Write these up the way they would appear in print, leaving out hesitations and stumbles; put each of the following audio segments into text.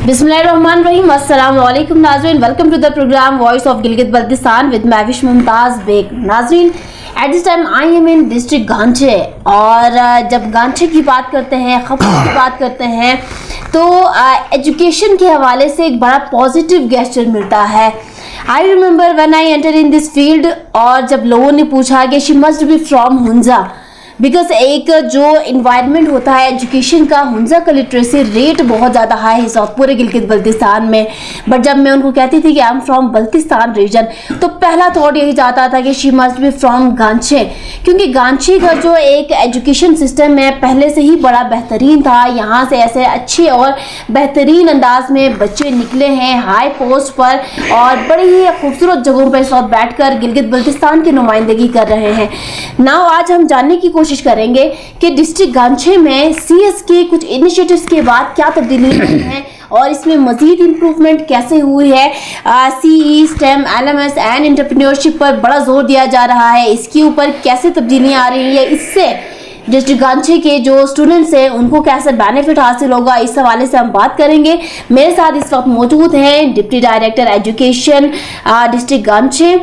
बिस्मिल्लाहिर्रहमानिर्रहीम। अस्सलाम वालेकुम नाज़रीन, welcome to the programme voice of Gilgit Baltistan with Mahwish Mumtaz Baig. नाज़रीन, at this time I am in district Ganche, और जब गांचे की बात करते हैं, खबर की बात करते हैं, तो एजुकेशन के हवाले से एक बड़ा पॉजिटिव गेस्चर मिलता है। I remember when I enter in this field, और जब लोगों ने पूछा कि she must be from Hunza, because एक जो इन्वायरमेंट होता है एजुकेशन का, हुंजा का लिटरेसी रेट बहुत ज़्यादा हाई है पूरे गिलगित बल्तिस्तान में। बट जब मैं उनको कहती थी कि I am from Baltistan region, तो पहला थॉट यही जाता था कि she must be from Ghanche, क्योंकि गांचे का जो एक एजुकेशन सिस्टम है पहले से ही बड़ा बेहतरीन था। यहाँ से ऐसे अच्छे और बेहतरीन अंदाज में बच्चे निकले हैं हाई पोस्ट पर, और बड़ी ही खूबसूरत जगहों पर इस वक्त बैठ कर गिलगित बल्तिस्तान की नुमाइंदगी कर रहे हैं। नाउ आज हम जानने की कोशिश करेंगे कि डिस्ट्रिक्ट गांचे में सीएस के कुछ इनिशिएटिव्स के बाद क्या तब्दीली हुई है, और इसमें मजीद इम्प्रूवमेंट कैसे हुई है। CE, STEM, LMS and entrepreneurship पर बड़ा जोर दिया जा रहा है, इसके ऊपर कैसे तब्दीलियां आ रही है, इससे डिस्ट्रिक्ट गांचे के जो स्टूडेंट्स हैं उनको कैसे बेनिफिट हासिल होगा, इस हवाले से हम बात करेंगे। मेरे साथ इस वक्त मौजूद हैं deputy director education district Ghanche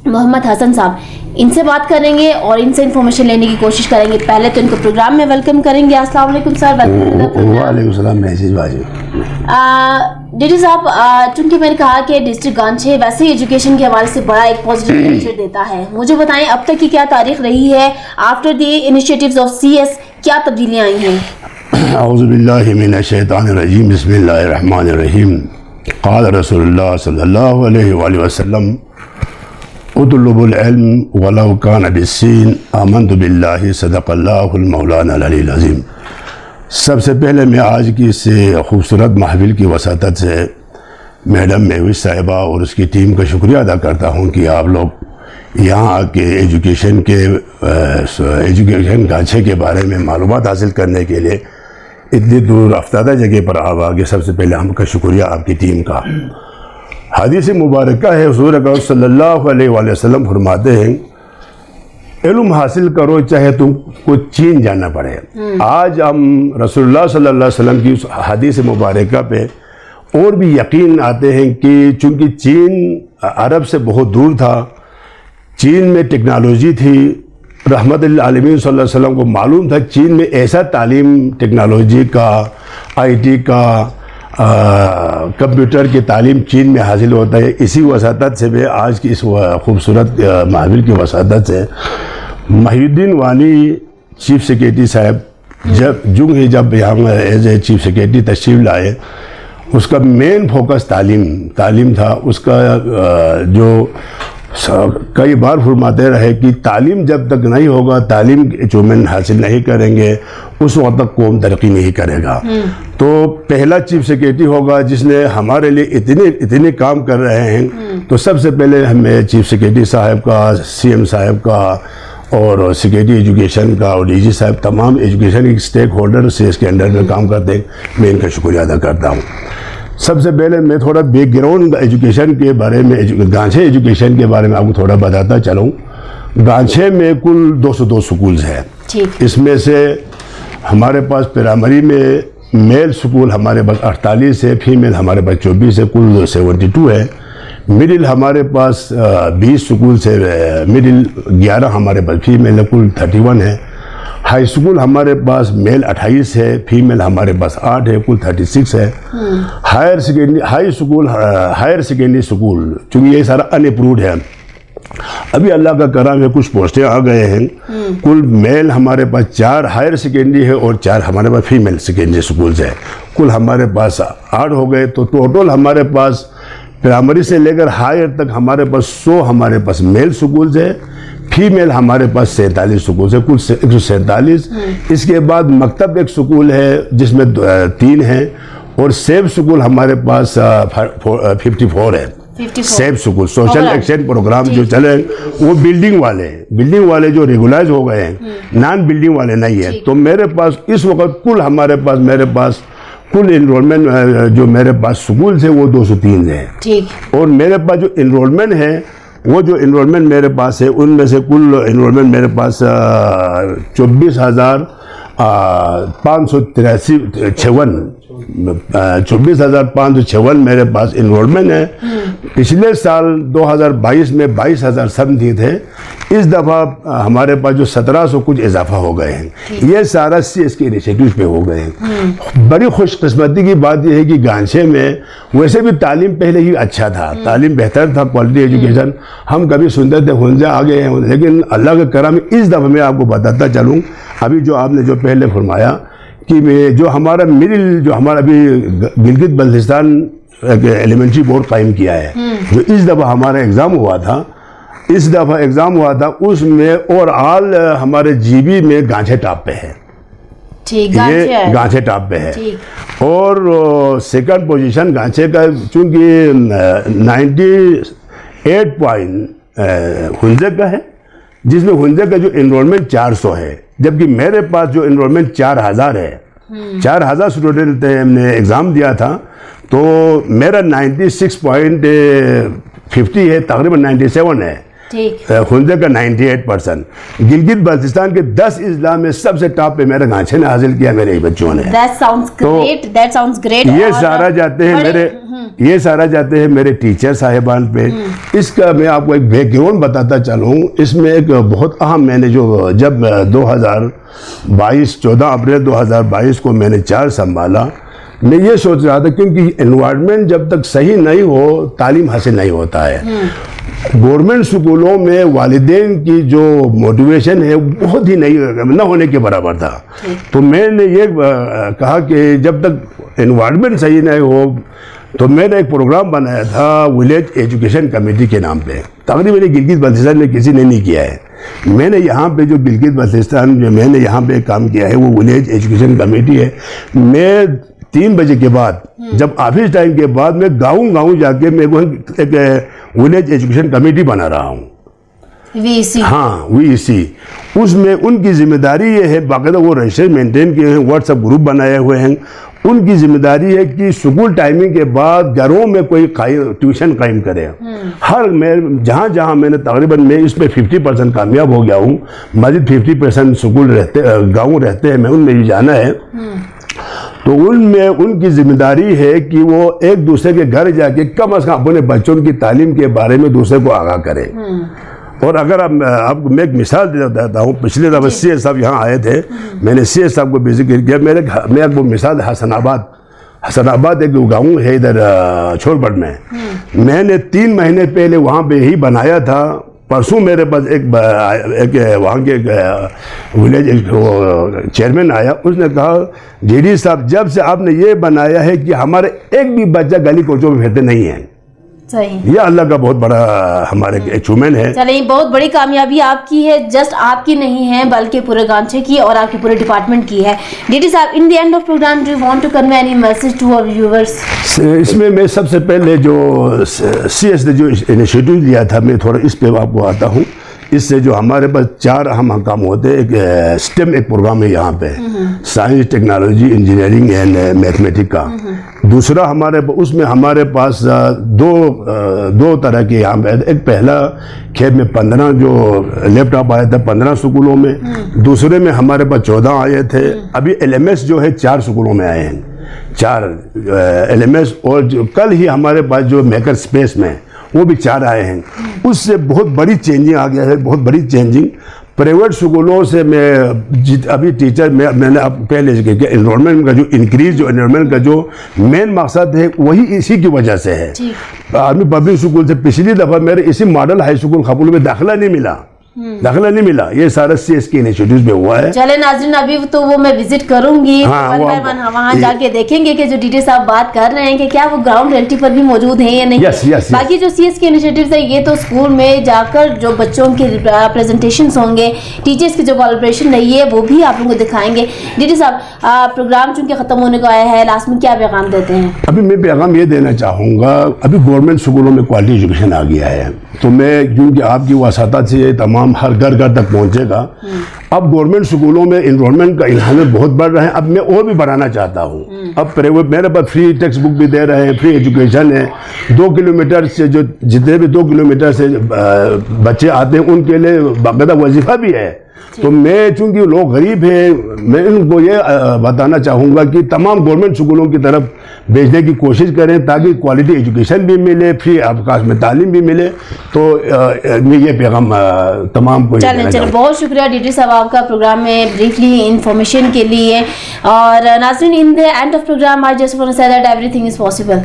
Mohammad Hassan साहब। इनसे बात करेंगे और इनसे इंफॉर्मेशन लेने की कोशिश करेंगे। पहले तो इनको प्रोग्राम में वेलकम करेंगे। अस्सलाम वालेकुम सर। वालेकुम सलाम महजीज बाजी। डीडी साहब, चूंकि मैंने कहा कि डिस्ट्रिक्ट गांचे वैसे ही एजुकेशन के हवाले से बड़ा एक पॉजिटिव पिक्चर देता है, मुझे बताएं अब तक की क्या तारीख रही है after the initiatives of CS, क्या तब्दीलियां आई हैं? औज़ु बिल्लाहि मिनश शैतानिर रजीम, बिस्मिल्लाहिर रहमानिर रहीम। क़ाल रसूलुल्लाह सल्लल्लाहु अलैहि वसल्लम उतलुबुल इल्म वलौ कान बिस्सीन आमन्तु बिल्लाहि सदक़ल्लाहुल मौलाना अल अज़ीम। सबसे पहले मैं आज की इस खूबसूरत महफिल की वसातत से मैडम महविश साहिबा और उसकी टीम का शुक्रिया अदा करता हूँ कि आप लोग यहाँ आके एजुकेशन गांचे के बारे में मालूमात हासिल करने के लिए इतनी दूर अफ्तादा जगह पर आप आगे, सबसे पहले हमका शुक्रिया आपकी टीम का। हदीस मुबारक है, हुज़ूर अकरम सल्लल्लाहु अलैहि वसल्लम फरमाते हैं, इल्म हासिल करो चाहे तुमको चीन जाना पड़े। आज हम रसूलुल्लाह सल्लल्लाहु अलैहि वसल्लम की उस हदीस मुबारक पे और भी यकीन आते हैं कि चूँकि चीन अरब से बहुत दूर था, चीन में टेक्नोलॉजी थी, रहमतुल आलमीन सल्लल्लाहु अलैहि वसल्लम को मालूम था चीन में ऐसा तालीम टेक्नोलॉजी का, आईटी का, कंप्यूटर की तालीम चीन में हासिल होता है। इसी वसातत से भी आज की इस खूबसूरत महफिल की वसातत से महिउद्दीन वानी चीफ सेक्रेटरी साहब जब यहाँ एज ए चीफ सेक्रेटरी तशरीफ लाए, उसका मेन फोकस तालीम था। उसका जो कई बार फरमाते रहे कि तालीम जब तक नहीं होगा, तालीम अचीवमेंट हासिल नहीं करेंगे, उस वक्त तक कौम तरक्की नहीं करेगा। तो पहला चीफ सेक्रेटरी होगा जिसने हमारे लिए इतने काम कर रहे हैं, तो सबसे पहले हमें चीफ सेक्रेटरी साहब का, सीएम साहब का, और सेक्रेटरी एजुकेशन का, और डीजी साहब, तमाम एजुकेशन के स्टेक होल्डर से इसके अंडर में काम करते हैं, मैं इनका शुक्रिया अदा करता हूँ। सबसे पहले मैं थोड़ा बैकग्राउंड एजुकेशन के बारे में, गांचे एजुकेशन के बारे में आपको थोड़ा बताता चलूँ। गांचे में कुल 202 स्कूल्स हैं। इसमें से हमारे पास प्राइमरी में मेल स्कूल हमारे पास 48 है, फीमेल हमारे पास 24 है, कुल 72 है। मिडिल हमारे पास 20 स्कूल से, मिडिल 11 हमारे पास फीमेल है, कुल 31 है। हाई स्कूल हमारे पास मेल 28 है, फीमेल हमारे पास 8 है, कुल 36 है। हायर सेकेंडरी स्कूल चूँकि ये सारा अनअप्रूव्ड है, अभी अल्लाह का करम है कुछ पोस्टें आ गए हैं। कुल मेल हमारे पास 4 हायर सेकेंडरी है और 4 हमारे पास फीमेल सेकेंडरी स्कूल्स है, कुल हमारे पास 8 हो गए। तो टोटल हमारे पास प्राइमरी से लेकर हायर तक हमारे पास 100 हमारे पास मेल स्कूल्स है, फीमेल हमारे पास 47 स्कूल है, कुल 147। इसके बाद मकतब एक स्कूल है जिसमें 3 हैं, और सेफ स्कूल हमारे पास 54 है। Safe school social action programme जो चले वो बिल्डिंग वाले जो रेगुलाइज हो गए हैं, नॉन बिल्डिंग वाले नहीं है। तो मेरे पास इस वक्त कुल हमारे पास कुल इनरोलमेंट जो मेरे पास स्कूल है वो 203 है। और मेरे पास जो इनरोलमेंट है, वो जो इनरोलमेंट मेरे पास है, उनमें से कुल इनरोलमेंट मेरे पास 24,553 24,556 मेरे पास इनरोलमेंट है। पिछले साल 2022 में 22,070 थे। इस दफ़ा हमारे पास जो 1700 कुछ इजाफा हो गए हैं। ये सारा CS के इनिशिएटिव पे हो गए हैं। बड़ी खुशकिस्मती की बात यह है कि गांचे में वैसे भी तालीम पहले ही अच्छा था, तालीम बेहतर था, क्वालिटी एजुकेशन हम कभी सुनते थे हुंजा आ गए हैं, लेकिन अल्लाह के करम इस दफ़ा मैं आपको बताता चलूँ, अभी जो आपने जो पहले फरमाया कि जो हमारा मिडिल जो हमारा अभी गिलगित बल्तिस्तान एलिमेंट्री बोर्ड कायम किया है, जो इस दफ़ा हमारा एग्ज़ाम हुआ था, इस दफ़ा एग्ज़ाम हुआ था उसमें ओवरऑल हमारे GB में गांचे टॉप पे है। ये गांचे टॉप पे है और सेकंड पोजीशन गांचे का चूंकि 98 पॉइंट हुंजे का है, जिसमें हुंजे का जो इनरोलमेंट 400 है, जबकि मेरे पास जो इनरोलमेंट 4000 है। 4000 स्टूडेंट हमने एग्ज़ाम दिया था, तो मेरा 96.50 है, तकरीबन 97 है। हुंजे का 98%। गिलगित बल्तिस्तान के 10 अजला में सबसे टॉप पे मेरे गांचे ने हासिल किया, मेरे बच्चों ने। That sounds great। ये सारा जाते हैं मेरे टीचर साहिबान पे। इसका मैं आपको एक बैकग्राउंड बताता चलूँ। इसमें एक बहुत अहम, मैंने जो जब 14 अप्रैल 2022 को मैंने 4 संभाला, मैं ये सोच रहा था क्योंकि एनवायरनमेंट जब तक सही नहीं हो तालीम हासिल नहीं होता है। गवर्नमेंट स्कूलों में वालिदैन की जो मोटिवेशन है बहुत ही नहीं न होने के बराबर था। तो मैंने ये कहा कि जब तक एनवायरनमेंट सही नहीं हो, तो मैंने एक प्रोग्राम बनाया था विलेज एजुकेशन कमेटी के नाम पे। तकरीबन गिलगित बल्तिस्तान में किसी ने नहीं किया है। मैंने यहाँ पे जो गिलगित बल्तिस्तान जो मैंने यहाँ पे काम किया है वो विलेज एजुकेशन कमेटी है। मैं 3 बजे के बाद, जब ऑफिस टाइम के बाद, मैं गाँव जाके मैं एक विलेज एजुकेशन कमेटी बना रहा हूँ, VEC। हाँ, VEC। उसमें उनकी जिम्मेदारी ये है, बाकायदा वो रजिस्टर मेंटेन किए हैं, व्हाट्सएप ग्रुप बनाए हुए हैं। उनकी जिम्मेदारी है कि स्कूल टाइमिंग के बाद घरों में कोई ट्यूशन कायम करे। हर मैं जहाँ मैंने तकरीबन मैं इसमें 50% कामयाब हो गया हूँ। मजीद 50% स्कूल गाँव रहते हैं, मैं उनमें भी जाना है। तो उनमें उनकी जिम्मेदारी है कि वो एक दूसरे के घर जाके कम से कम अपने बच्चों की तालीम के बारे में दूसरे को आगाह करें। और अगर आपको मैं एक मिसाल देता हूँ, पिछले दफा CS साहब यहाँ आए थे, मैंने CS साहब को विजिट किया। मैं आपको मिसाल, हसनाबाद एक गाँव है इधर छोरबट में, मैंने 3 महीने पहले वहाँ पे ही बनाया था। परसों मेरे पास एक वहाँ के विलेज चेयरमैन आया, उसने कहा DD साहब जब से आपने ये बनाया है कि हमारे एक भी बच्चा गली कोचों में फिरते नहीं है। सही, ये अल्लाह का बहुत बड़ा हमारे अचीवमेंट है। चलिए, बहुत बड़ी कामयाबी आपकी है, जस्ट आपकी नहीं है बल्कि पूरे गांचे की और आपके पूरे डिपार्टमेंट की है। DD साहब, in the end of program do you want to convey any message to our viewers? इसमें मैं सबसे पहले जो CS ने जो इनिशिएटिव लिया था, मैं थोड़ा इस पे आपको आता हूँ। इससे जो हमारे पास 4 अहम काम होते हैं। एक STEM एक प्रोग्राम है यहाँ पे, science, technology, engineering and mathematics का। दूसरा उसमें हमारे पास दो तरह के यहाँ पे, एक पहला खेत में 15 जो लैपटॉप आए थे 15 स्कूलों में, दूसरे में हमारे पास 14 आए थे। अभी LMS जो है 4 स्कूलों में आए हैं, 4 LMS। और जो कल ही हमारे पास जो मेकर स्पेस में वो भी 4 आए हैं। उससे बहुत बड़ी चेंजिंग आ गया है, बहुत बड़ी चेंजिंग। प्राइवेट स्कूलों से मैं अभी टीचर मैंने अब पहले किया, एनरोलमेंट का जो इंक्रीज, जो एनरोलमेंट का जो मेन मकसद है वही इसी की वजह से है। आर्मी पब्लिक स्कूल से पिछली दफ़ा मेरे इसी मॉडल हाई स्कूल खबुल में दाखिला नहीं मिला। ये सारा CS के इनिशिएटिव में हुआ है। चले नाज़रीन, अभी तो वो मैं विजिट करूंगी, वहाँ जाके देखेंगे कि जो DD साहब बात कर रहे हैं कि क्या वो ग्राउंड रियलिटी पर भी मौजूद है या नहीं। बाकी जो CS के इनिशिएटिव है, ये तो स्कूल में जाकर जो बच्चों के प्रेजेंटेशन होंगे, टीचर्स की जो कोलैबोरेशन रही है वो भी आप लोगों को दिखाएंगे। DD साहब, प्रोग्राम चूंकि खत्म होने को आया है, लास्ट में क्या पैगाम देते हैं? अभी मैं पैगाम ये देना चाहूँगा, अभी गवर्नमेंट स्कूलों में क्वालिटी एजुकेशन आ गया है, तो मैं क्योंकि आपकी वसातत से तमाम हर घर तक पहुंचेगा। अब गवर्नमेंट स्कूलों में इनरोलमेंट का इन्हांसमेंट बहुत बढ़ रहा है। अब मैं और भी बढ़ाना चाहता हूँ। अब मेरे पास फ्री टेक्स्ट बुक भी दे रहे हैं, फ्री एजुकेशन है। 2 किलोमीटर से जो जितने भी 2 किलोमीटर से बच्चे आते हैं उनके लिए बाकायदा वजीफा भी है। तो मैं चूंकि लोग गरीब हैं, मैं इनको ये बताना चाहूँगा कि तमाम गवर्नमेंट स्कूलों की तरफ भेजने की कोशिश करें ताकि क्वालिटी एजुकेशन भी मिले, फ्री अवकाश में तालीम भी मिले। तो मैं ये पैगाम तमाम को चलो बहुत शुक्रिया डीटी साहब आपका प्रोग्राम में ब्रीफली इंफॉर्मेशन के लिए। और नाज़रीन, in the end of program I just want to say that everything is possible,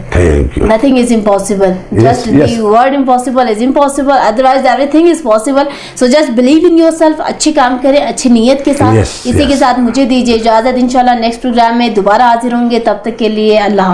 nothing is impossible, just the word impossible is impossible, otherwise everything is possible. So just believe in yourself, अच्छे काम करें अच्छी नीयत के साथ। इसी के साथ मुझे दीजिए इजाजत, इंशाल्लाह नेक्स्ट प्रोग्राम में दोबारा हाजिर होंगे, तब तक के लिए अल्लाह।